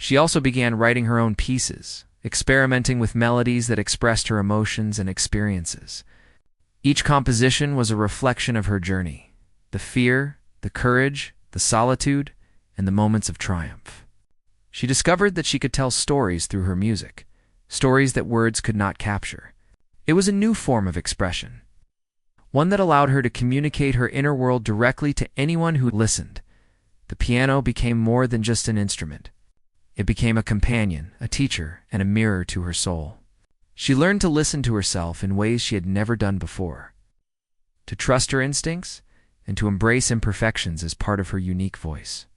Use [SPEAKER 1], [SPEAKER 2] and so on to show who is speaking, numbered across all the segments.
[SPEAKER 1] She also began writing her own pieces, experimenting with melodies that expressed her emotions and experiences. Each composition was a reflection of her journey, the fear, the courage, the solitude, and the moments of triumph. She discovered that she could tell stories through her music, stories that words could not capture. It was a new form of expression, one that allowed her to communicate her inner world directly to anyone who listened. The piano became more than just an instrument. It became a companion, a teacher, and a mirror to her soul. She learned to listen to herself in ways she had never done before, to trust her instincts, and to embrace imperfections as part of her unique voice.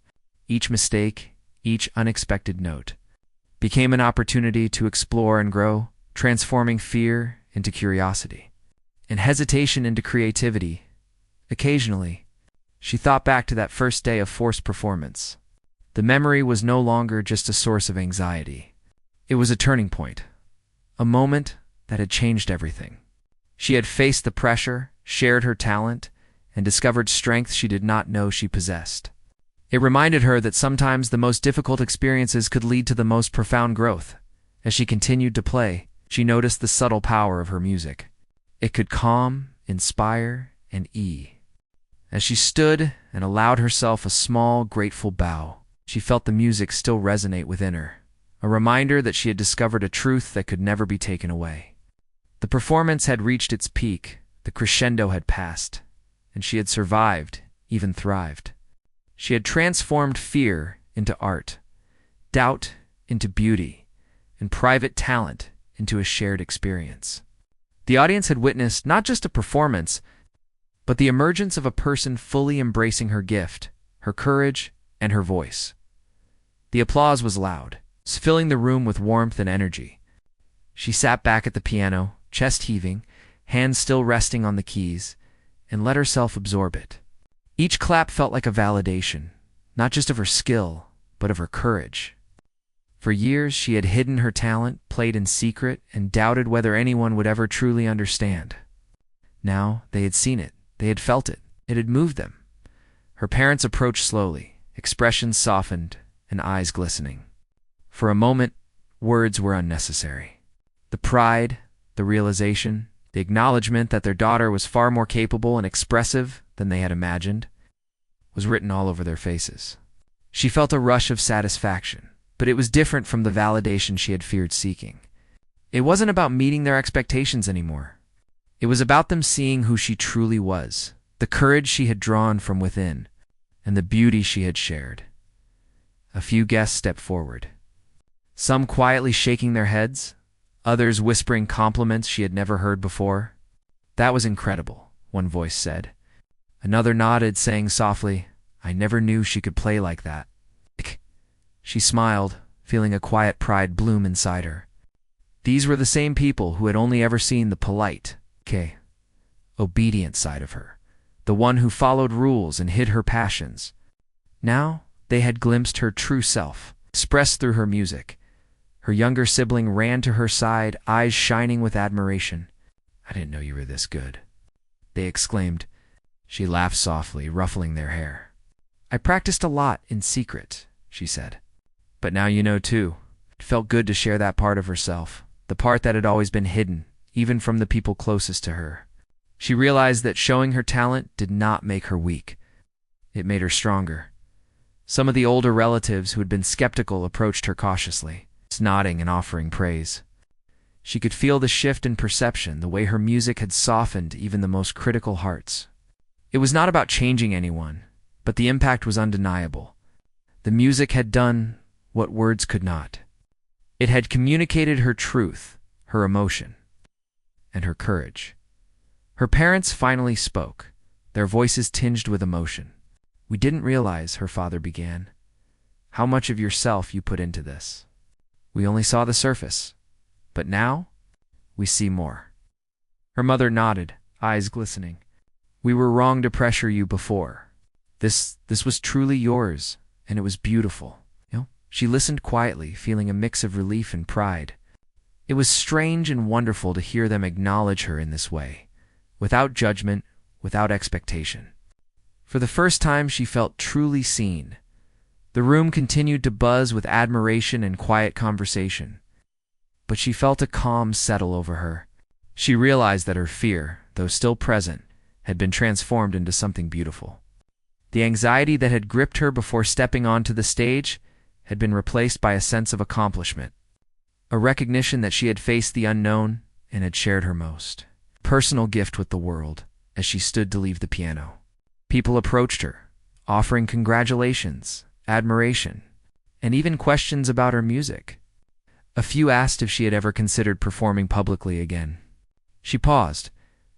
[SPEAKER 1] Each mistake, each unexpected note, became an opportunity to explore and grow, transforming fear into curiosity, and hesitation into creativity. Occasionally, she thought back to that first day of forced performance. The memory was no longer just a source of anxiety. It was a turning point, a moment that had changed everything. She had faced the pressure, shared her talent, and discovered strength she did not know she possessed. It reminded her that sometimes the most difficult experiences could lead to the most profound growth. As she continued to play, she noticed the subtle power of her music. It could calm, inspire, and ease. As she stood and allowed herself a small, grateful bow, she felt the music still resonate within her, a reminder that she had discovered a truth that could never be taken away. The performance had reached its peak, the crescendo had passed, and she had survived, even thrived. She had transformed fear into art, doubt into beauty, and private talent into a shared experience. The audience had witnessed not just a performance, but the emergence of a person fully embracing her gift, her courage, and her voice. The applause was loud, filling the room with warmth and energy. She sat back at the piano, chest heaving, hands still resting on the keys, and let herself absorb it. Each clap felt like a validation, not just of her skill, but of her courage. For years, she had hidden her talent, played in secret, and doubted whether anyone would ever truly understand. Now, they had seen it, they had felt it, it had moved them. Her parents approached slowly, expressions softened, and eyes glistening. For a moment, words were unnecessary. The pride, the realization, the acknowledgement that their daughter was far more capable and expressive than they had imagined, was written all over their faces. She felt a rush of satisfaction, but it was different from the validation she had feared seeking. It wasn't about meeting their expectations anymore. It was about them seeing who she truly was, the courage she had drawn from within, and the beauty she had shared. A few guests stepped forward, some quietly shaking their heads, others whispering compliments she had never heard before. "That was incredible," one voice said. Another nodded, saying softly, "I never knew she could play like that." She smiled, feeling a quiet pride bloom inside her. These were the same people who had only ever seen the polite, obedient side of her, the one who followed rules and hid her passions. Now, they had glimpsed her true self, expressed through her music. Her younger sibling ran to her side, eyes shining with admiration. "I didn't know you were this good," they exclaimed. She laughed softly, ruffling their hair. "I practiced a lot in secret," she said. "But now you know too." It felt good to share that part of herself, the part that had always been hidden, even from the people closest to her. She realized that showing her talent did not make her weak. It made her stronger. Some of the older relatives who had been skeptical approached her cautiously, nodding and offering praise. She could feel the shift in perception, the way her music had softened even the most critical hearts. It was not about changing anyone, but the impact was undeniable. The music had done what words could not. It had communicated her truth, her emotion, and her courage. Her parents finally spoke, their voices tinged with emotion. "We didn't realize," her father began, "how much of yourself you put into this. We only saw the surface, but now we see more." Her mother nodded, eyes glistening. "We were wrong to pressure you before. This was truly yours, and it was beautiful." She listened quietly, feeling a mix of relief and pride. It was strange and wonderful to hear them acknowledge her in this way, without judgment, without expectation. For the first time, she felt truly seen, The room continued to buzz with admiration and quiet conversation, but she felt a calm settle over her. She realized that her fear, though still present, had been transformed into something beautiful. The anxiety that had gripped her before stepping onto the stage had been replaced by a sense of accomplishment, a recognition that she had faced the unknown and had shared her most personal gift with the world. As she stood to leave the piano, people approached her, offering congratulations, admiration, and even questions about her music. A few asked if she had ever considered performing publicly again. She paused,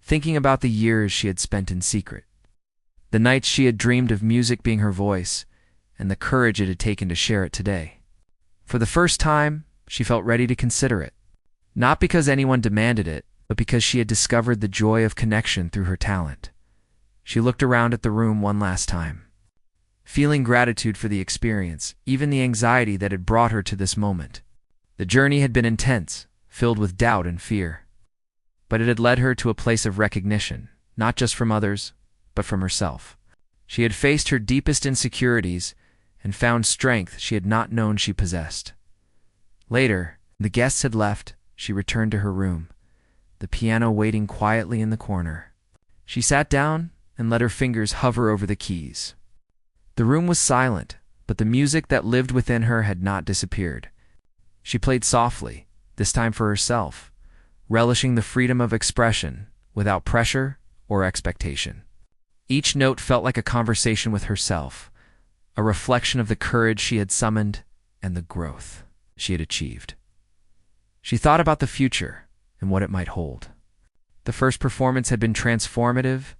[SPEAKER 1] thinking about the years she had spent in secret, the nights she had dreamed of music being her voice, and the courage it had taken to share it today. For the first time, she felt ready to consider it, not because anyone demanded it, but because she had discovered the joy of connection through her talent. She looked around at the room one last time, feeling gratitude for the experience, even the anxiety that had brought her to this moment. The journey had been intense, filled with doubt and fear, but it had led her to a place of recognition, not just from others, but from herself. She had faced her deepest insecurities and found strength she had not known she possessed. Later, the guests had left, she returned to her room, the piano waiting quietly in the corner. She sat down and let her fingers hover over the keys. The room was silent, but the music that lived within her had not disappeared. She played softly, this time for herself, relishing the freedom of expression without pressure or expectation. Each note felt like a conversation with herself, a reflection of the courage she had summoned and the growth she had achieved. She thought about the future and what it might hold. The first performance had been transformative,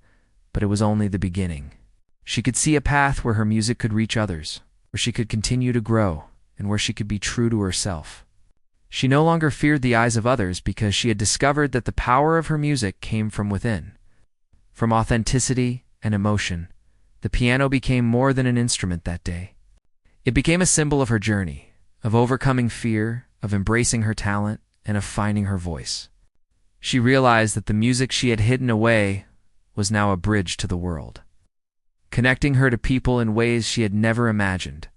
[SPEAKER 1] but it was only the beginning. She could see a path where her music could reach others, where she could continue to grow, and where she could be true to herself. She no longer feared the eyes of others because she had discovered that the power of her music came from within. From authenticity and emotion, the piano became more than an instrument that day. It became a symbol of her journey, of overcoming fear, of embracing her talent, and of finding her voice. She realized that the music she had hidden away was now a bridge to the world, connecting her to people in ways she had never imagined.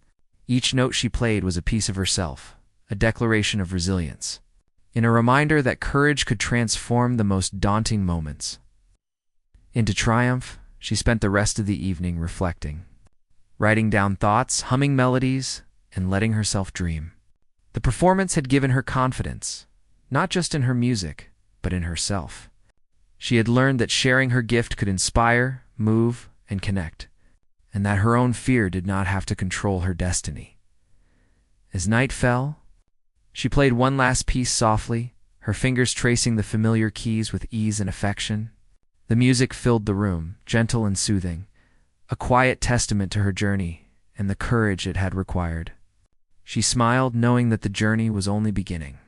[SPEAKER 1] Each note she played was a piece of herself, a declaration of resilience, and a reminder that courage could transform the most daunting moments into triumph. She spent the rest of the evening reflecting, writing down thoughts, humming melodies, and letting herself dream. The performance had given her confidence, not just in her music, but in herself. She had learned that sharing her gift could inspire, move, and connect, and that her own fear did not have to control her destiny. As night fell, she played one last piece softly, her fingers tracing the familiar keys with ease and affection. The music filled the room, gentle and soothing, a quiet testament to her journey and the courage it had required. She smiled, knowing that the journey was only beginning,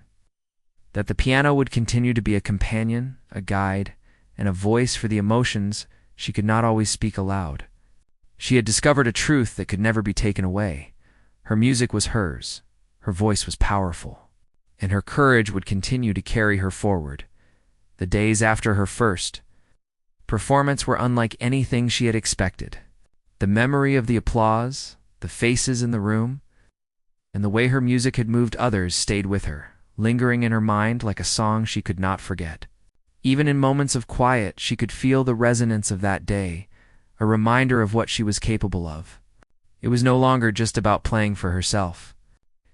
[SPEAKER 1] that the piano would continue to be a companion, a guide, and a voice for the emotions she could not always speak aloud. She had discovered a truth that could never be taken away. Her music was hers, her voice was powerful, and her courage would continue to carry her forward. The days after her first performance were unlike anything she had expected. The memory of the applause, the faces in the room, and the way her music had moved others stayed with her, lingering in her mind like a song she could not forget. Even in moments of quiet, she could feel the resonance of that day, a reminder of what she was capable of. It was no longer just about playing for herself.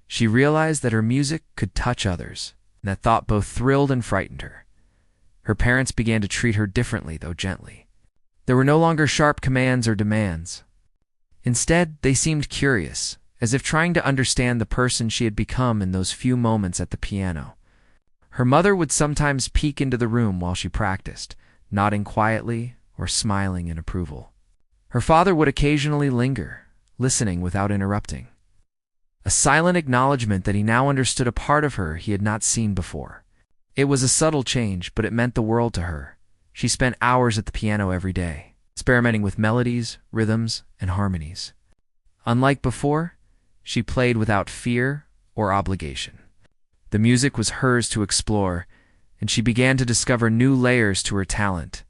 [SPEAKER 1] She realized that her music could touch others, and that thought both thrilled and frightened her. Her parents began to treat her differently, though gently. There were no longer sharp commands or demands. Instead, they seemed curious, as if trying to understand the person she had become in those few moments at the piano. Her mother would sometimes peek into the room while she practiced, nodding quietly or smiling in approval. Her father would occasionally linger, listening without interrupting, a silent acknowledgement that he now understood a part of her he had not seen before. It was a subtle change, but it meant the world to her. She spent hours at the piano every day, experimenting with melodies, rhythms, and harmonies. Unlike before, she played without fear or obligation. The music was hers to explore, and she began to discover new layers to her talent,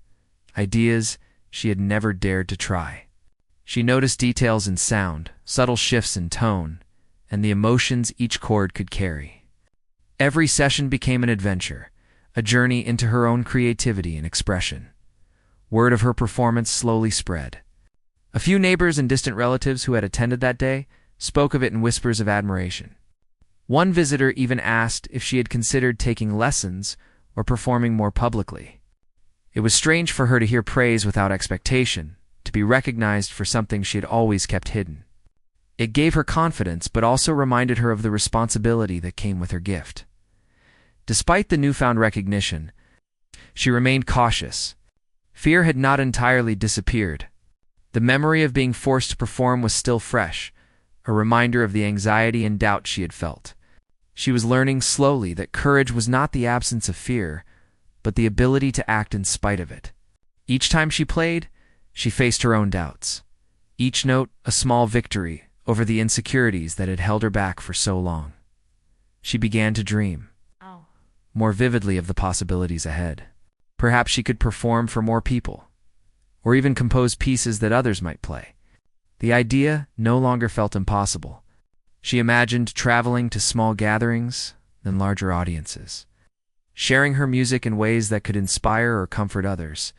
[SPEAKER 1] ideas she had never dared to try. She noticed details in sound, subtle shifts in tone, and the emotions each chord could carry. Every session became an adventure, a journey into her own creativity and expression. Word of her performance slowly spread. A few neighbors and distant relatives who had attended that day spoke of it in whispers of admiration. One visitor even asked if she had considered taking lessons or performing more publicly. It was strange for her to hear praise without expectation, to be recognized for something she had always kept hidden. It gave her confidence, but also reminded her of the responsibility that came with her gift. Despite the newfound recognition, she remained cautious. Fear had not entirely disappeared. The memory of being forced to perform was still fresh, a reminder of the anxiety and doubt she had felt. She was learning slowly that courage was not the absence of fear, but the ability to act in spite of it. Each time she played, she faced her own doubts. Each note a small victory over the insecurities that had held her back for so long. She began to dream more vividly of the possibilities ahead. Perhaps she could perform for more people, or even compose pieces that others might play. The idea no longer felt impossible. She imagined traveling to small gatherings, then larger audiences, sharing her music in ways that could inspire or comfort others.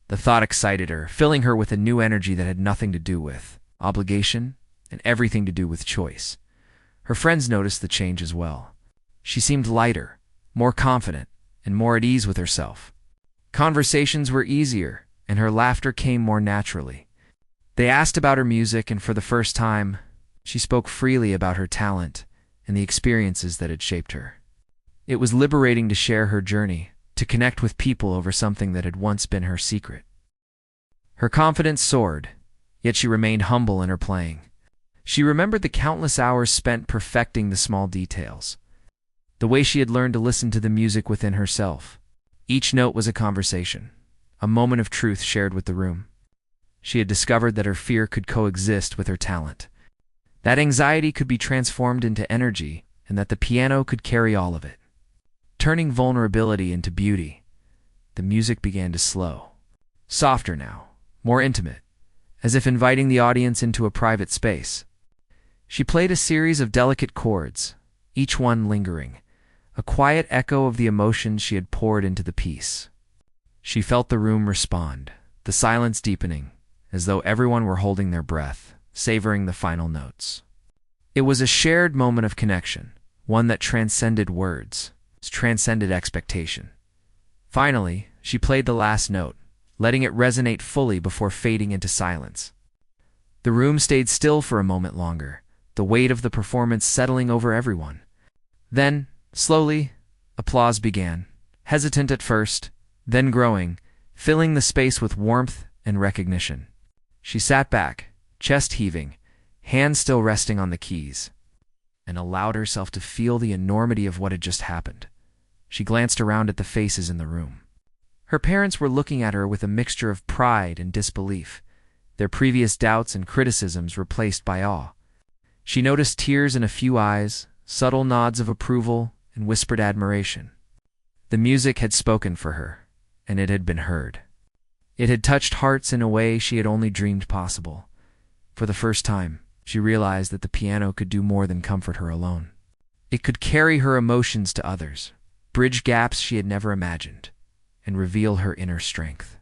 [SPEAKER 1] The thought excited her, filling her with a new energy that had nothing to do with obligation and everything to do with choice. Her friends noticed the change as well. She seemed lighter, more confident, and more at ease with herself. Conversations were easier, and her laughter came more naturally. They asked about her music, and for the first time, she spoke freely about her talent and the experiences that had shaped her. It was liberating to share her journey, to connect with people over something that had once been her secret. Her confidence soared, yet she remained humble in her playing. She remembered the countless hours spent perfecting the small details, the way she had learned to listen to the music within herself. Each note was a conversation, a moment of truth shared with the room. She had discovered that her fear could coexist with her talent, that anxiety could be transformed into energy, and that the piano could carry all of it. Turning vulnerability into beauty, the music began to slow. Softer now, more intimate, as if inviting the audience into a private space. She played a series of delicate chords, each one lingering, a quiet echo of the emotions she had poured into the piece. She felt the room respond, the silence deepening, as though everyone were holding their breath, savoring the final notes. It was a shared moment of connection, one that transcended words, transcended expectation. Finally, she played the last note, letting it resonate fully before fading into silence. The room stayed still for a moment longer, the weight of the performance settling over everyone. Then, slowly, applause began, hesitant at first, then growing, filling the space with warmth and recognition. She sat back, chest heaving, hands still resting on the keys, and allowed herself to feel the enormity of what had just happened. She glanced around at the faces in the room. Her parents were looking at her with a mixture of pride and disbelief, their previous doubts and criticisms replaced by awe. She noticed tears in a few eyes, subtle nods of approval, and whispered admiration. The music had spoken for her, and it had been heard. It had touched hearts in a way she had only dreamed possible. For the first time, she realized that the piano could do more than comfort her alone. It could carry her emotions to others, bridge gaps she had never imagined, and reveal her inner strength.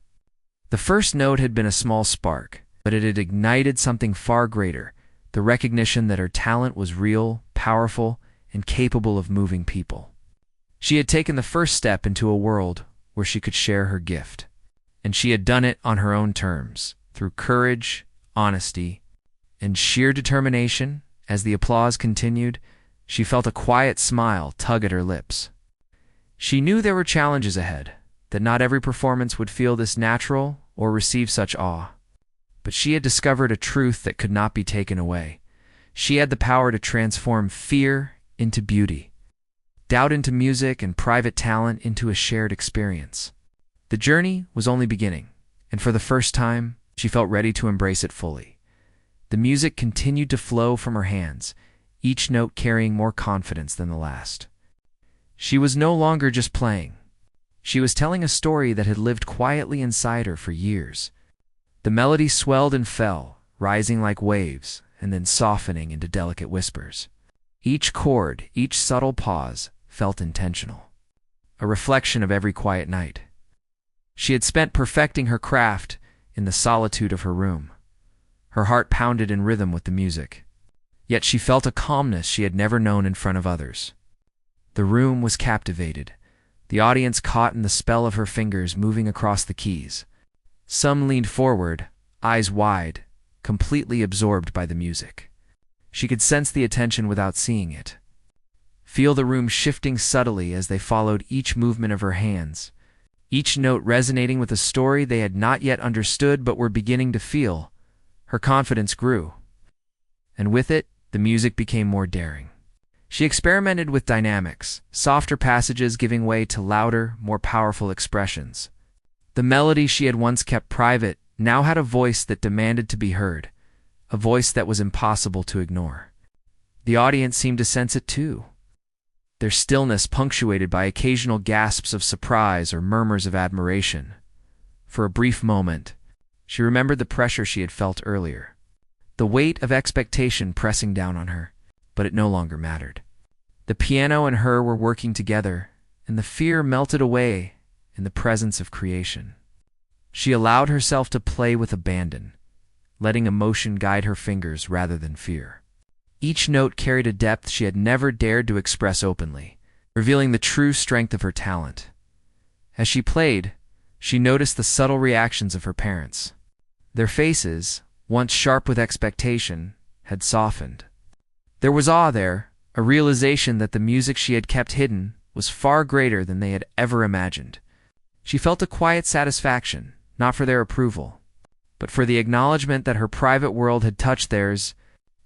[SPEAKER 1] The first note had been a small spark, but it had ignited something far greater, the recognition that her talent was real, powerful, and capable of moving people. She had taken the first step into a world where she could share her gift, and she had done it on her own terms, through courage, honesty, and sheer determination. As the applause continued, she felt a quiet smile tug at her lips. She knew there were challenges ahead, that not every performance would feel this natural or receive such awe. But she had discovered a truth that could not be taken away. She had the power to transform fear into beauty, doubt into music, and private talent into a shared experience. The journey was only beginning, and for the first time, she felt ready to embrace it fully. The music continued to flow from her hands, each note carrying more confidence than the last. She was no longer just playing. She was telling a story that had lived quietly inside her for years. The melody swelled and fell, rising like waves and then softening into delicate whispers. Each chord, each subtle pause, felt intentional, a reflection of every quiet night she had spent perfecting her craft in the solitude of her room. Her heart pounded in rhythm with the music, yet she felt a calmness she had never known in front of others. The room was captivated, the audience caught in the spell of her fingers moving across the keys. Some leaned forward, eyes wide, completely absorbed by the music. She could sense the attention without seeing it, feel the room shifting subtly as they followed each movement of her hands, each note resonating with a story they had not yet understood but were beginning to feel. Her confidence grew, and with it, the music became more daring. She experimented with dynamics, softer passages giving way to louder, more powerful expressions. The melody she had once kept private now had a voice that demanded to be heard, a voice that was impossible to ignore. The audience seemed to sense it too, their stillness punctuated by occasional gasps of surprise or murmurs of admiration. For a brief moment, she remembered the pressure she had felt earlier, the weight of expectation pressing down on her, but it no longer mattered. The piano and her were working together, and the fear melted away in the presence of creation. She allowed herself to play with abandon, letting emotion guide her fingers rather than fear. Each note carried a depth she had never dared to express openly, revealing the true strength of her talent. As she played, she noticed the subtle reactions of her parents. Their faces, once sharp with expectation, had softened. There was awe there, a realization that the music she had kept hidden was far greater than they had ever imagined. She felt a quiet satisfaction, not for their approval, but for the acknowledgement that her private world had touched theirs.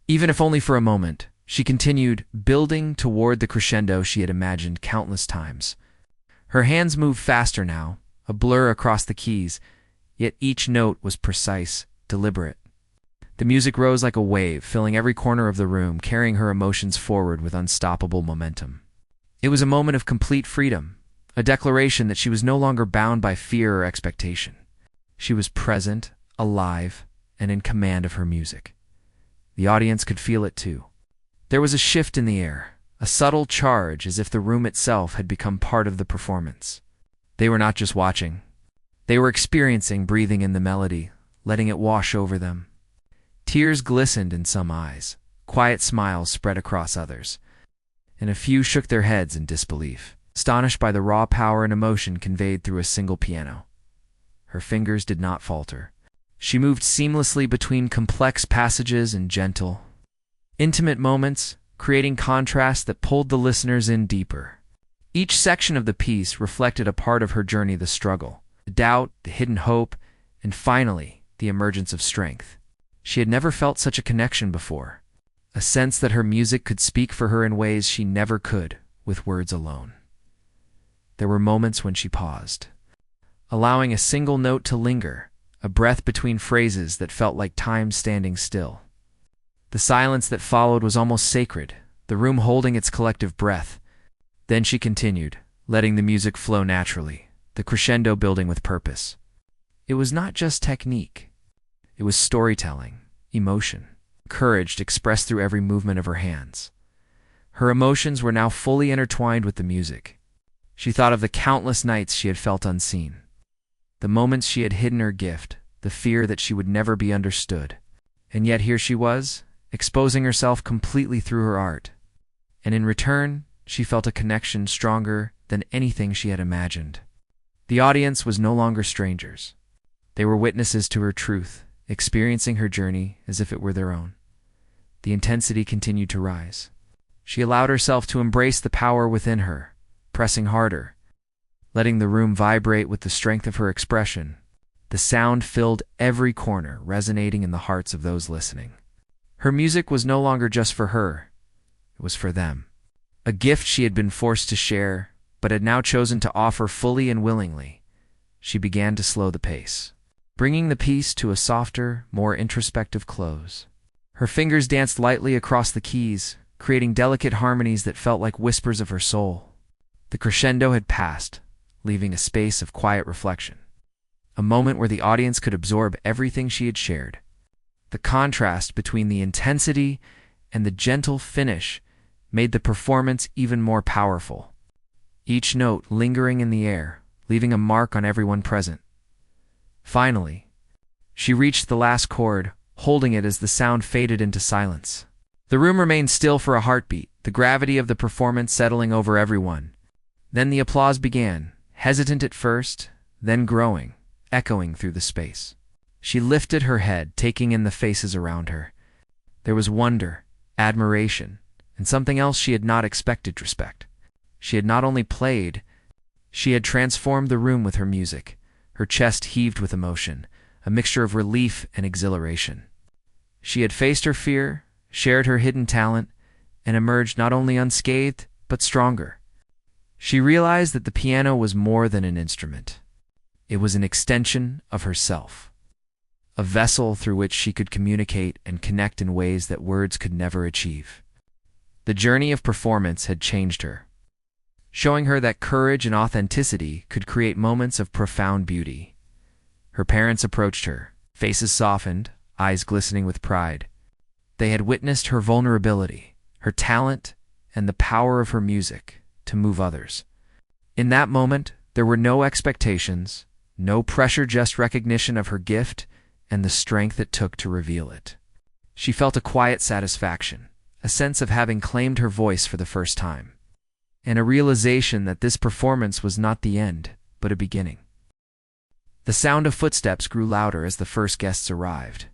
[SPEAKER 1] Even if only for a moment, she continued, building toward the crescendo she had imagined countless times. Her hands moved faster now, a blur across the keys, yet each note was precise, deliberate. The music rose like a wave, filling every corner of the room, carrying her emotions forward with unstoppable momentum. It was a moment of complete freedom, a declaration that she was no longer bound by fear or expectation. She was present, alive, and in command of her music. The audience could feel it too. There was a shift in the air, a subtle charge as if the room itself had become part of the performance. They were not just watching. They were experiencing, breathing in the melody, letting it wash over them. Tears glistened in some eyes, quiet smiles spread across others, and a few shook their heads in disbelief, astonished by the raw power and emotion conveyed through a single piano. Her fingers did not falter. She moved seamlessly between complex passages and gentle, intimate moments, creating contrasts that pulled the listeners in deeper. Each section of the piece reflected a part of her journey, the struggle, the doubt, the hidden hope, and finally, the emergence of strength. She had never felt such a connection before, a sense that her music could speak for her in ways she never could with words alone. There were moments when she paused, allowing a single note to linger, a breath between phrases that felt like time standing still. The silence that followed was almost sacred, the room holding its collective breath. Then she continued, letting the music flow naturally, the crescendo building with purpose. It was not just technique. It was storytelling, emotion, courage expressed through every movement of her hands. Her emotions were now fully intertwined with the music. She thought of the countless nights she had felt unseen, the moments she had hidden her gift, the fear that she would never be understood. And yet here she was, exposing herself completely through her art. And in return, she felt a connection stronger than anything she had imagined. The audience was no longer strangers. They were witnesses to her truth, experiencing her journey as if it were their own. The intensity continued to rise. She allowed herself to embrace the power within her, pressing harder, letting the room vibrate with the strength of her expression. The sound filled every corner, resonating in the hearts of those listening. Her music was no longer just for her. It was for them. A gift she had been forced to share, but had now chosen to offer fully and willingly. She began to slow the pace, bringing the piece to a softer, more introspective close. Her fingers danced lightly across the keys, creating delicate harmonies that felt like whispers of her soul. The crescendo had passed, leaving a space of quiet reflection, a moment where the audience could absorb everything she had shared. The contrast between the intensity and the gentle finish made the performance even more powerful, each note lingering in the air, leaving a mark on everyone present. Finally, she reached the last chord, holding it as the sound faded into silence. The room remained still for a heartbeat, the gravity of the performance settling over everyone. Then the applause began, hesitant at first, then growing, echoing through the space. She lifted her head, taking in the faces around her. There was wonder, admiration, and something else she had not expected: respect. She had not only played, she had transformed the room with her music. Her chest heaved with emotion, a mixture of relief and exhilaration. She had faced her fear, shared her hidden talent, and emerged not only unscathed, but stronger. She realized that the piano was more than an instrument. It was an extension of herself, a vessel through which she could communicate and connect in ways that words could never achieve. The journey of performance had changed her, showing her that courage and authenticity could create moments of profound beauty. Her parents approached her, faces softened, eyes glistening with pride. They had witnessed her vulnerability, her talent, and the power of her music to move others. In that moment, there were no expectations, no pressure, just recognition of her gift and the strength it took to reveal it. She felt a quiet satisfaction, a sense of having claimed her voice for the first time, and a realization that this performance was not the end, but a beginning. The sound of footsteps grew louder as the first guests arrived.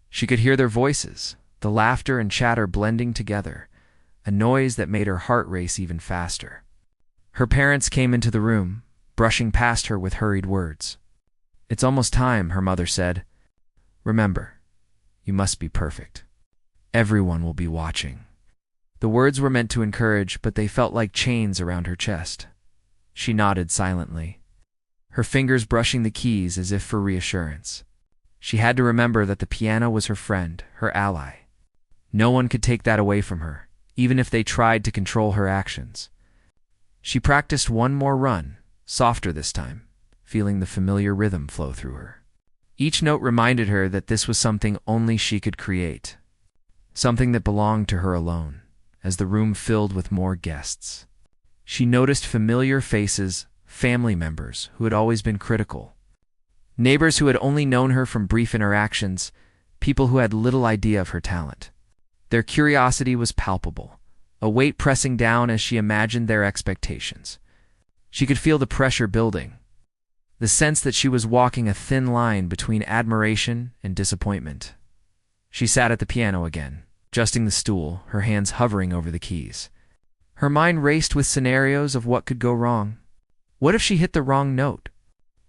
[SPEAKER 1] She could hear their voices, the laughter and chatter blending together, a noise that made her heart race even faster. Her parents came into the room, brushing past her with hurried words. "It's almost time," her mother said. "Remember, you must be perfect. Everyone will be watching." The words were meant to encourage, but they felt like chains around her chest. She nodded silently, her fingers brushing the keys as if for reassurance. She had to remember that the piano was her friend, her ally. No one could take that away from her, even if they tried to control her actions. She practiced one more run, softer this time, feeling the familiar rhythm flow through her. Each note reminded her that this was something only she could create, something that belonged to her alone. As the room filled with more guests, she noticed familiar faces, family members who had always been critical, neighbors who had only known her from brief interactions, people who had little idea of her talent. Their curiosity was palpable, a weight pressing down as she imagined their expectations. She could feel the pressure building, the sense that she was walking a thin line between admiration and disappointment. She sat at the piano again, adjusting the stool, her hands hovering over the keys. Her mind raced with scenarios of what could go wrong. What if she hit the wrong note?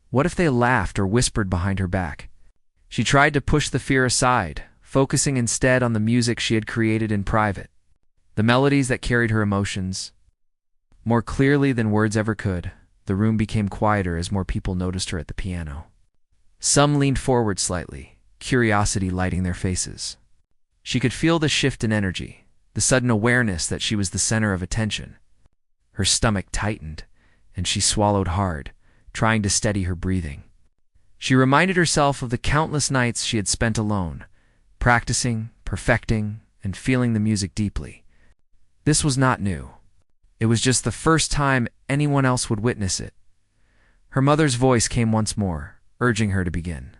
[SPEAKER 1] What if they laughed or whispered behind her back? She tried to push the fear aside, focusing instead on the music she had created in private, the melodies that carried her emotions. More clearly than words ever could, the room became quieter as more people noticed her at the piano. Some leaned forward slightly, curiosity lighting their faces. She could feel the shift in energy, the sudden awareness that she was the center of attention. Her stomach tightened, and she swallowed hard, trying to steady her breathing. She reminded herself of the countless nights she had spent alone, practicing, perfecting, and feeling the music deeply. This was not new. It was just the first time anyone else would witness it. Her mother's voice came once more, urging her to begin.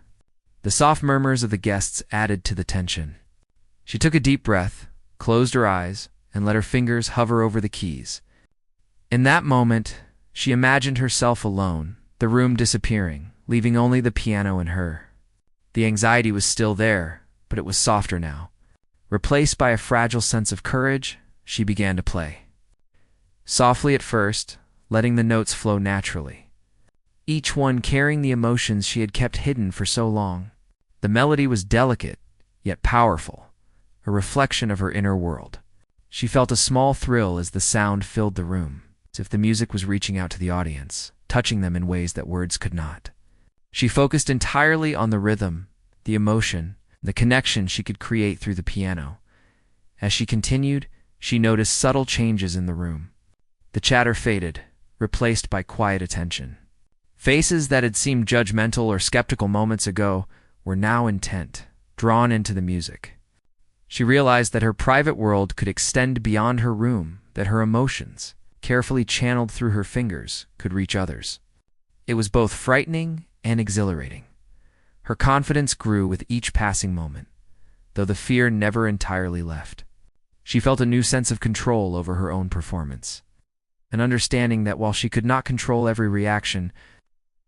[SPEAKER 1] The soft murmurs of the guests added to the tension. She took a deep breath, closed her eyes, and let her fingers hover over the keys. In that moment, she imagined herself alone, the room disappearing, leaving only the piano and her. The anxiety was still there, but it was softer now. Replaced by a fragile sense of courage, she began to play. Softly at first, letting the notes flow naturally, each one carrying the emotions she had kept hidden for so long. The melody was delicate, yet powerful, a reflection of her inner world. She felt a small thrill as the sound filled the room, as if the music was reaching out to the audience, touching them in ways that words could not. She focused entirely on the rhythm, the emotion, the connection she could create through the piano. As she continued, she noticed subtle changes in the room. The chatter faded, replaced by quiet attention. Faces that had seemed judgmental or skeptical moments ago were now intent, drawn into the music. She realized that her private world could extend beyond her room, that her emotions, carefully channeled through her fingers, could reach others. It was both frightening and exhilarating. Her confidence grew with each passing moment, though the fear never entirely left. She felt a new sense of control over her own performance, an understanding that while she could not control every reaction,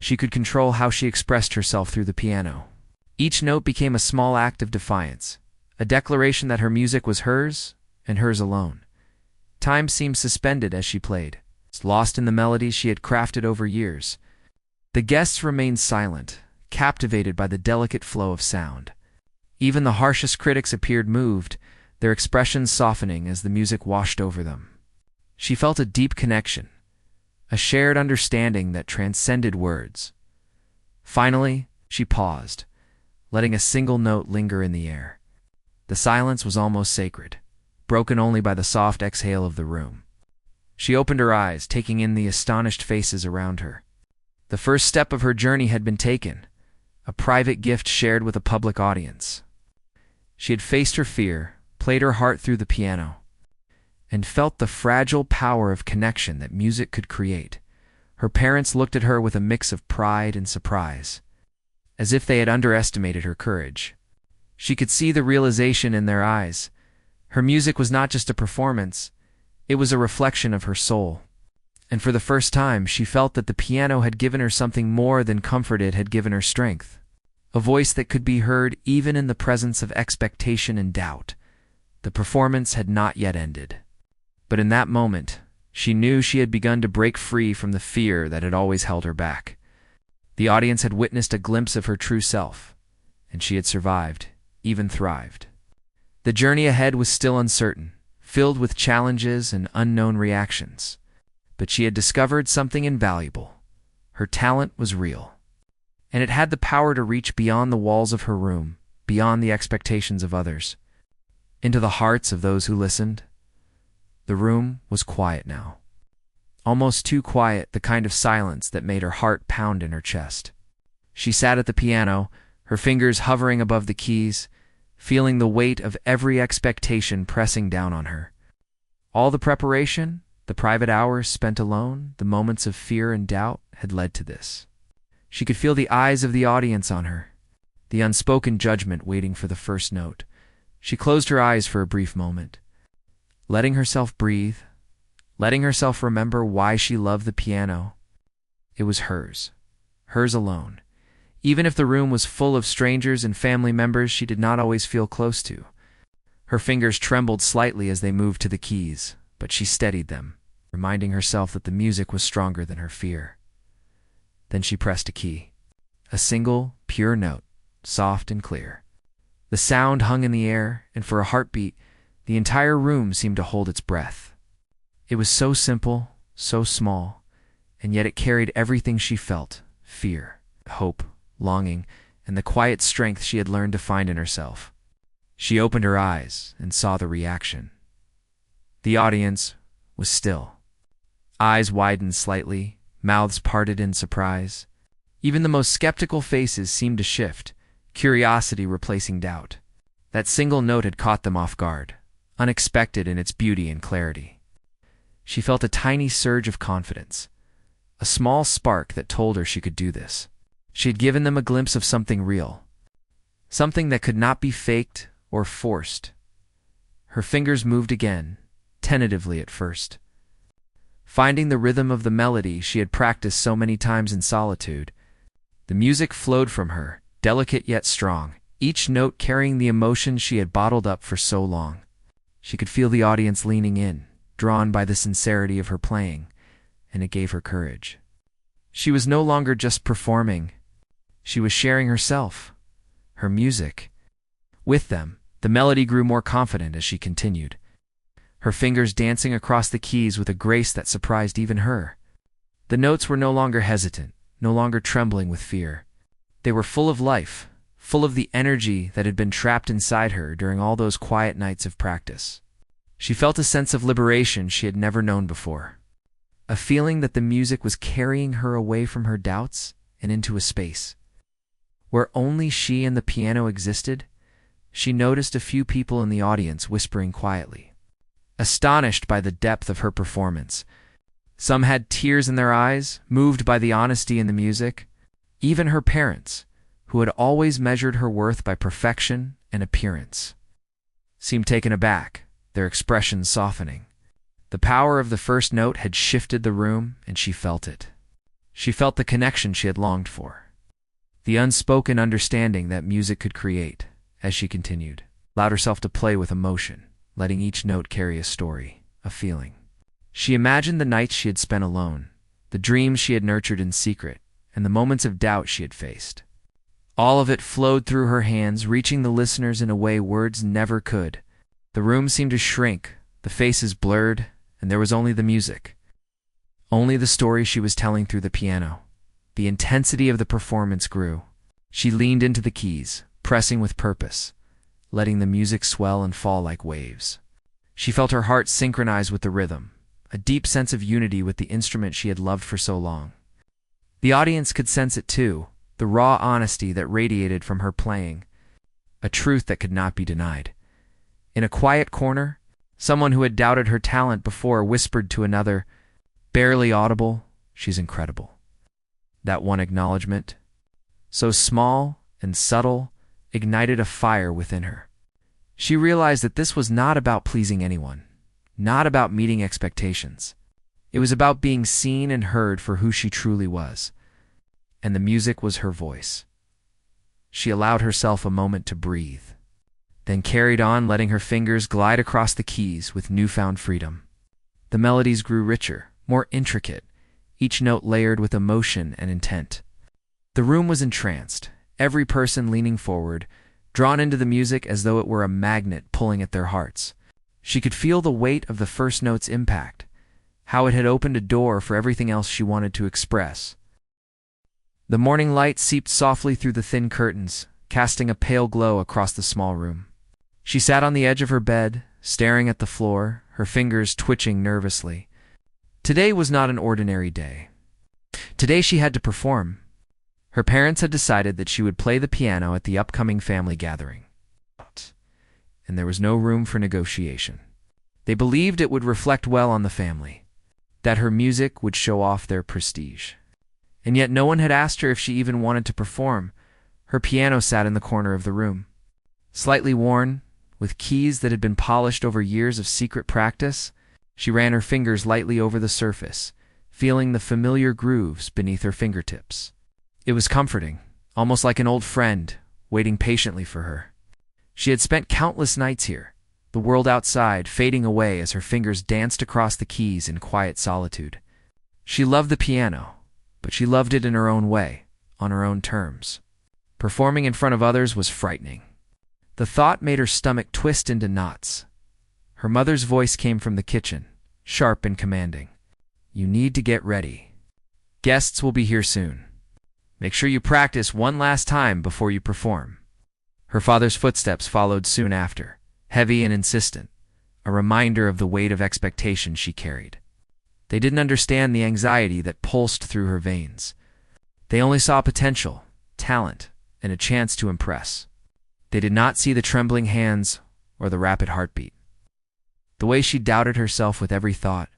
[SPEAKER 1] she could control how she expressed herself through the piano. Each note became a small act of defiance, a declaration that her music was hers and hers alone. Time seemed suspended as she played, lost in the melodies she had crafted over years. The guests remained silent, captivated by the delicate flow of sound. Even the harshest critics appeared moved, their expressions softening as the music washed over them. She felt a deep connection, a shared understanding that transcended words. Finally, she paused, letting a single note linger in the air. The silence was almost sacred, broken only by the soft exhale of the room. She opened her eyes, taking in the astonished faces around her. The first step of her journey had been taken, a private gift shared with a public audience. She had faced her fear, played her heart through the piano, and felt the fragile power of connection that music could create. Her parents looked at her with a mix of pride and surprise, as if they had underestimated her courage. She could see the realization in their eyes. Her music was not just a performance, it was a reflection of her soul. And for the first time, she felt that the piano had given her something more than comfort. It had given her strength, a voice that could be heard even in the presence of expectation and doubt. The performance had not yet ended. But in that moment, she knew she had begun to break free from the fear that had always held her back. The audience had witnessed a glimpse of her true self, and she had survived, even thrived. The journey ahead was still uncertain, filled with challenges and unknown reactions. But she had discovered something invaluable. Her talent was real, and it had the power to reach beyond the walls of her room, beyond the expectations of others, into the hearts of those who listened. The room was quiet now. Almost too quiet, the kind of silence that made her heart pound in her chest. She sat at the piano, her fingers hovering above the keys, feeling the weight of every expectation pressing down on her. All the preparation, the private hours spent alone, the moments of fear and doubt had led to this. She could feel the eyes of the audience on her, the unspoken judgment waiting for the first note. She closed her eyes for a brief moment, letting herself breathe, letting herself remember why she loved the piano. It was hers, hers alone. Even if the room was full of strangers and family members she did not always feel close to. Her fingers trembled slightly as they moved to the keys, but she steadied them, reminding herself that the music was stronger than her fear. Then she pressed a key. A single, pure note, soft and clear. The sound hung in the air, and for a heartbeat, the entire room seemed to hold its breath. It was so simple, so small, and yet it carried everything she felt: fear, hope, longing, and the quiet strength she had learned to find in herself. She opened her eyes and saw the reaction. The audience was still. Eyes widened slightly, mouths parted in surprise. Even the most skeptical faces seemed to shift, curiosity replacing doubt. That single note had caught them off guard, unexpected in its beauty and clarity. She felt a tiny surge of confidence, a small spark that told her she could do this. She had given them a glimpse of something real, something that could not be faked or forced. Her fingers moved again, tentatively at first, finding the rhythm of the melody she had practiced so many times in solitude. The music flowed from her, delicate yet strong, each note carrying the emotion she had bottled up for so long. She could feel the audience leaning in, drawn by the sincerity of her playing, and it gave her courage. She was no longer just performing. She was sharing herself, her music. With them, the melody grew more confident as she continued, her fingers dancing across the keys with a grace that surprised even her. The notes were no longer hesitant, no longer trembling with fear. They were full of life, full of the energy that had been trapped inside her during all those quiet nights of practice. She felt a sense of liberation she had never known before, a feeling that the music was carrying her away from her doubts and into a space where only she and the piano existed, she noticed a few people in the audience whispering quietly, astonished by the depth of her performance. Some had tears in their eyes, moved by the honesty in the music. Even her parents, who had always measured her worth by perfection and appearance, seemed taken aback, their expressions softening. The power of the first note had shifted the room, and she felt it. She felt the connection she had longed for, the unspoken understanding that music could create. As she continued, allowed herself to play with emotion, letting each note carry a story, a feeling. She imagined the nights she had spent alone, the dreams she had nurtured in secret, and the moments of doubt she had faced. All of it flowed through her hands, reaching the listeners in a way words never could. The room seemed to shrink, the faces blurred, and there was only the music. Only the story she was telling through the piano. The intensity of the performance grew. She leaned into the keys, pressing with purpose, letting the music swell and fall like waves. She felt her heart synchronize with the rhythm, a deep sense of unity with the instrument she had loved for so long. The audience could sense it too, the raw honesty that radiated from her playing, a truth that could not be denied. In a quiet corner, someone who had doubted her talent before whispered to another, barely audible, "She's incredible." That one acknowledgement, so small and subtle, ignited a fire within her. She realized that this was not about pleasing anyone, not about meeting expectations. It was about being seen and heard for who she truly was. And the music was her voice. She allowed herself a moment to breathe, then carried on, letting her fingers glide across the keys with newfound freedom. The melodies grew richer, more intricate, each note layered with emotion and intent. The room was entranced, every person leaning forward, drawn into the music as though it were a magnet pulling at their hearts. She could feel the weight of the first note's impact, how it had opened a door for everything else she wanted to express. The morning light seeped softly through the thin curtains, casting a pale glow across the small room. She sat on the edge of her bed, staring at the floor, her fingers twitching nervously. Today was not an ordinary day. Today she had to perform. Her parents had decided that she would play the piano at the upcoming family gathering, and there was no room for negotiation. They believed it would reflect well on the family, that her music would show off their prestige. And yet no one had asked her if she even wanted to perform. Her piano sat in the corner of the room, slightly worn, with keys that had been polished over years of secret practice. She ran her fingers lightly over the surface, feeling the familiar grooves beneath her fingertips. It was comforting, almost like an old friend, waiting patiently for her. She had spent countless nights here, the world outside fading away as her fingers danced across the keys in quiet solitude. She loved the piano, but she loved it in her own way, on her own terms. Performing in front of others was frightening. The thought made her stomach twist into knots. Her mother's voice came from the kitchen, sharp and commanding. "You need to get ready. Guests will be here soon. Make sure you practice one last time before you perform." Her father's footsteps followed soon after, heavy and insistent, a reminder of the weight of expectation she carried. They didn't understand the anxiety that pulsed through her veins. They only saw potential, talent, and a chance to impress. They did not see the trembling hands or the rapid heartbeat. The way she doubted herself with every thought.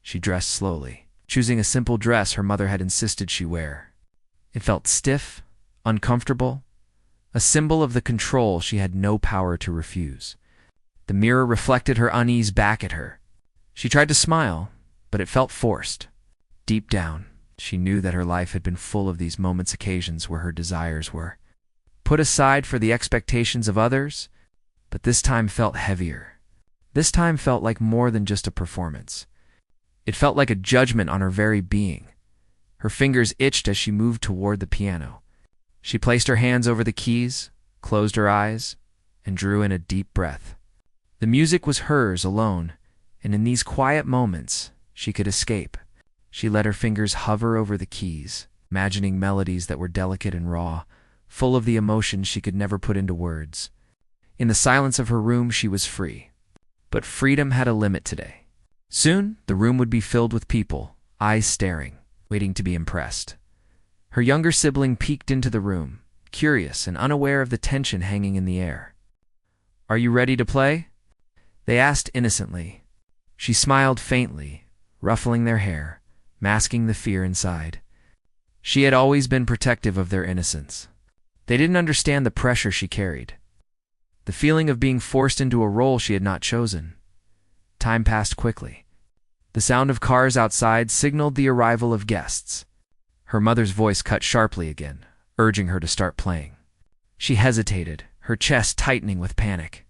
[SPEAKER 1] She dressed slowly, choosing a simple dress her mother had insisted she wear. It felt stiff, uncomfortable, a symbol of the control she had no power to refuse. The mirror reflected her unease back at her. She tried to smile, but it felt forced. Deep down, she knew that her life had been full of these moments, occasions where her desires were put aside for the expectations of others, but this time felt heavier. This time felt like more than just a performance. It felt like a judgment on her very being. Her fingers itched as she moved toward the piano. She placed her hands over the keys, closed her eyes, and drew in a deep breath. The music was hers alone, and in these quiet moments, she could escape. She let her fingers hover over the keys, imagining melodies that were delicate and raw, full of the emotion she could never put into words. In the silence of her room, she was free. But freedom had a limit today. Soon, the room would be filled with people, eyes staring, waiting to be impressed. Her younger sibling peeked into the room, curious and unaware of the tension hanging in the air. "Are you ready to play?" they asked innocently. She smiled faintly, ruffling their hair, masking the fear inside. She had always been protective of their innocence. They didn't understand the pressure she carried, the feeling of being forced into a role she had not chosen. Time passed quickly. The sound of cars outside signaled the arrival of guests. Her mother's voice cut sharply again, urging her to start playing. She hesitated, her chest tightening with panic.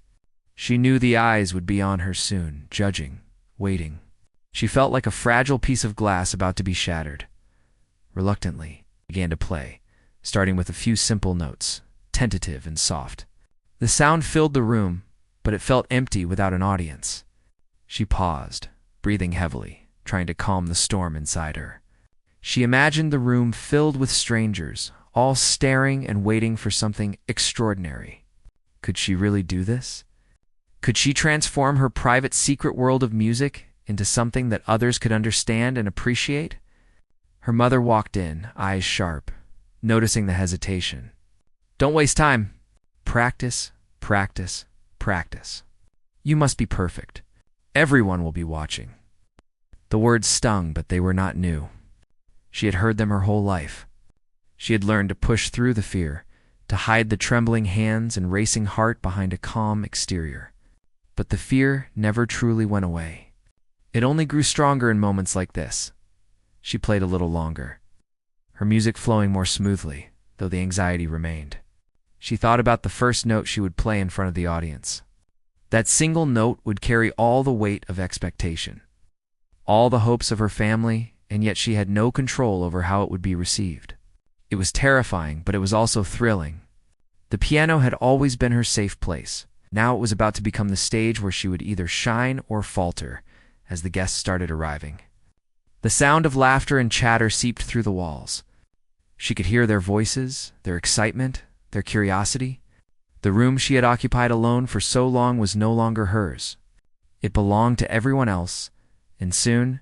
[SPEAKER 1] She knew the eyes would be on her soon, judging, waiting. She felt like a fragile piece of glass about to be shattered. Reluctantly, she began to play, starting with a few simple notes, tentative and soft. The sound filled the room, but it felt empty without an audience. She paused, breathing heavily, trying to calm the storm inside her. She imagined the room filled with strangers, all staring and waiting for something extraordinary. Could she really do this? Could she transform her private secret world of music into something that others could understand and appreciate? Her mother walked in, eyes sharp, noticing the hesitation. "Don't waste time. Practice, practice, practice. You must be perfect. Everyone will be watching." The words stung, but they were not new. She had heard them her whole life. She had learned to push through the fear, to hide the trembling hands and racing heart behind a calm exterior. But the fear never truly went away. It only grew stronger in moments like this. She played a little longer, her music flowing more smoothly, though the anxiety remained. She thought about the first note she would play in front of the audience. That single note would carry all the weight of expectation, all the hopes of her family, and yet she had no control over how it would be received. It was terrifying, but it was also thrilling. The piano had always been her safe place. Now it was about to become the stage where she would either shine or falter as the guests started arriving. The sound of laughter and chatter seeped through the walls. She could hear their voices, their excitement, their curiosity. The room she had occupied alone for so long was no longer hers. It belonged to everyone else, and soon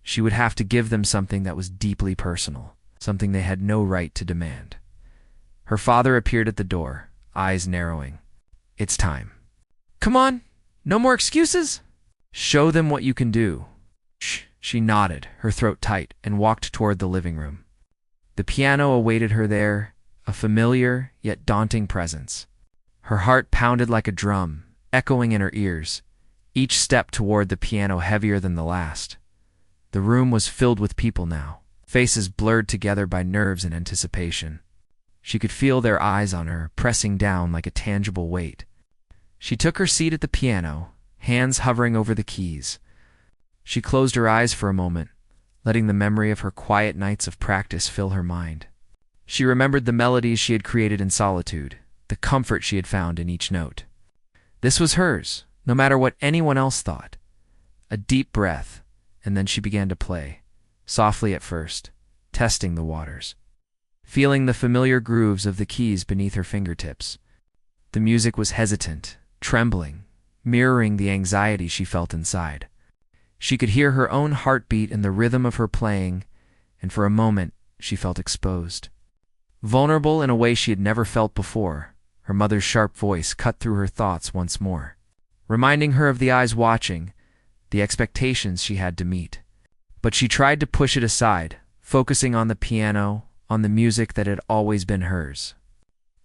[SPEAKER 1] she would have to give them something that was deeply personal, something they had no right to demand. Her father appeared at the door, eyes narrowing. "It's time." "Come on, no more excuses." "Show them what you can do." Shh. She nodded, her throat tight, and walked toward the living room. The piano awaited her there, a familiar yet daunting presence. Her heart pounded like a drum, echoing in her ears, each step toward the piano heavier than the last. The room was filled with people now, faces blurred together by nerves and anticipation. She could feel their eyes on her, pressing down like a tangible weight. She took her seat at the piano, hands hovering over the keys. She closed her eyes for a moment, letting the memory of her quiet nights of practice fill her mind. She remembered the melodies she had created in solitude, the comfort she had found in each note. This was hers, no matter what anyone else thought. A deep breath, and then she began to play, softly at first, testing the waters, feeling the familiar grooves of the keys beneath her fingertips. The music was hesitant, trembling, mirroring the anxiety she felt inside. She could hear her own heartbeat in the rhythm of her playing, and for a moment she felt exposed. Vulnerable in a way she had never felt before, her mother's sharp voice cut through her thoughts once more, reminding her of the eyes watching, the expectations she had to meet. But she tried to push it aside, focusing on the piano, on the music that had always been hers.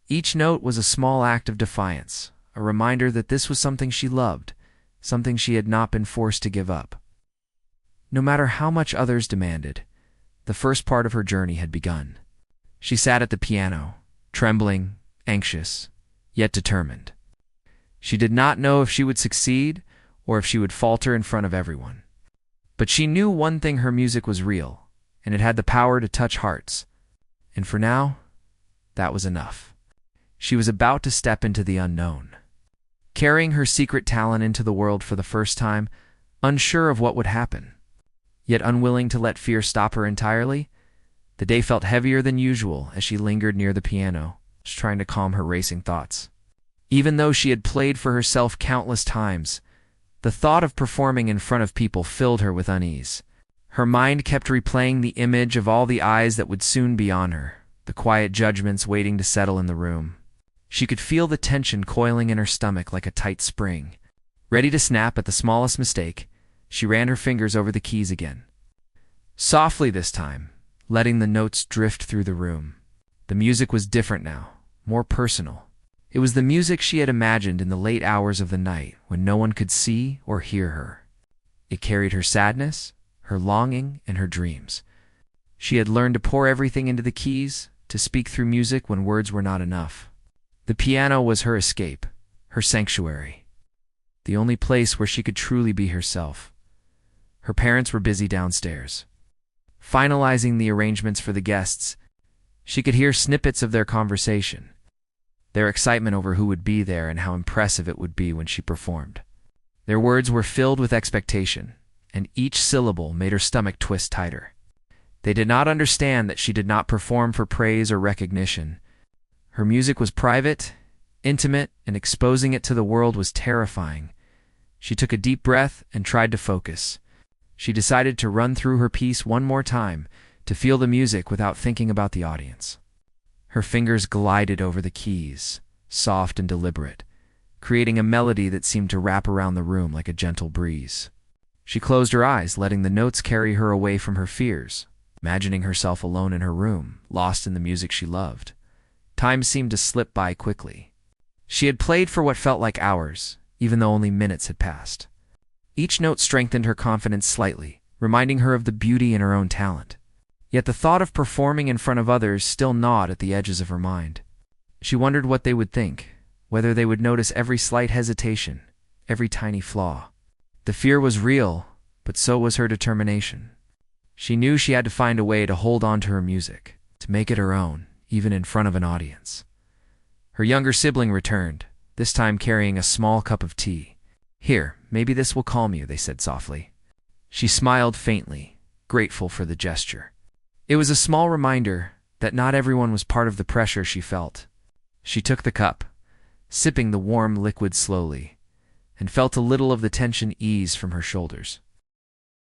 [SPEAKER 1] Each note was a small act of defiance, a reminder that this was something she loved, something she had not been forced to give up. No matter how much others demanded, the first part of her journey had begun. She sat at the piano, trembling, anxious, yet determined. She did not know if she would succeed or if she would falter in front of everyone. But she knew one thing: her music was real, and it had the power to touch hearts. And for now, that was enough. She was about to step into the unknown, carrying her secret talent into the world for the first time, unsure of what would happen. Yet unwilling to let fear stop her entirely, the day felt heavier than usual as she lingered near the piano, just trying to calm her racing thoughts. Even though she had played for herself countless times, the thought of performing in front of people filled her with unease. Her mind kept replaying the image of all the eyes that would soon be on her, the quiet judgments waiting to settle in the room. She could feel the tension coiling in her stomach like a tight spring. Ready to snap at the smallest mistake, she ran her fingers over the keys again. Softly this time, letting the notes drift through the room. The music was different now, more personal. It was the music she had imagined in the late hours of the night when no one could see or hear her. It carried her sadness, her longing, and her dreams. She had learned to pour everything into the keys, to speak through music when words were not enough. The piano was her escape, her sanctuary, the only place where she could truly be herself. Her parents were busy downstairs, finalizing the arrangements for the guests. She could hear snippets of their conversation, their excitement over who would be there and how impressive it would be when she performed. Their words were filled with expectation, and each syllable made her stomach twist tighter. They did not understand that she did not perform for praise or recognition. Her music was private, intimate, and exposing it to the world was terrifying. She took a deep breath and tried to focus. She decided to run through her piece one more time, to feel the music without thinking about the audience. Her fingers glided over the keys, soft and deliberate, creating a melody that seemed to wrap around the room like a gentle breeze. She closed her eyes, letting the notes carry her away from her fears, imagining herself alone in her room, lost in the music she loved. Time seemed to slip by quickly. She had played for what felt like hours, even though only minutes had passed. Each note strengthened her confidence slightly, reminding her of the beauty in her own talent. Yet the thought of performing in front of others still gnawed at the edges of her mind. She wondered what they would think, whether they would notice every slight hesitation, every tiny flaw. The fear was real, but so was her determination. She knew she had to find a way to hold on to her music, to make it her own, even in front of an audience. Her younger sibling returned, this time carrying a small cup of tea. "Here, maybe this will calm you," they said softly. She smiled faintly, grateful for the gesture. It was a small reminder that not everyone was part of the pressure she felt. She took the cup, sipping the warm liquid slowly, and felt a little of the tension ease from her shoulders.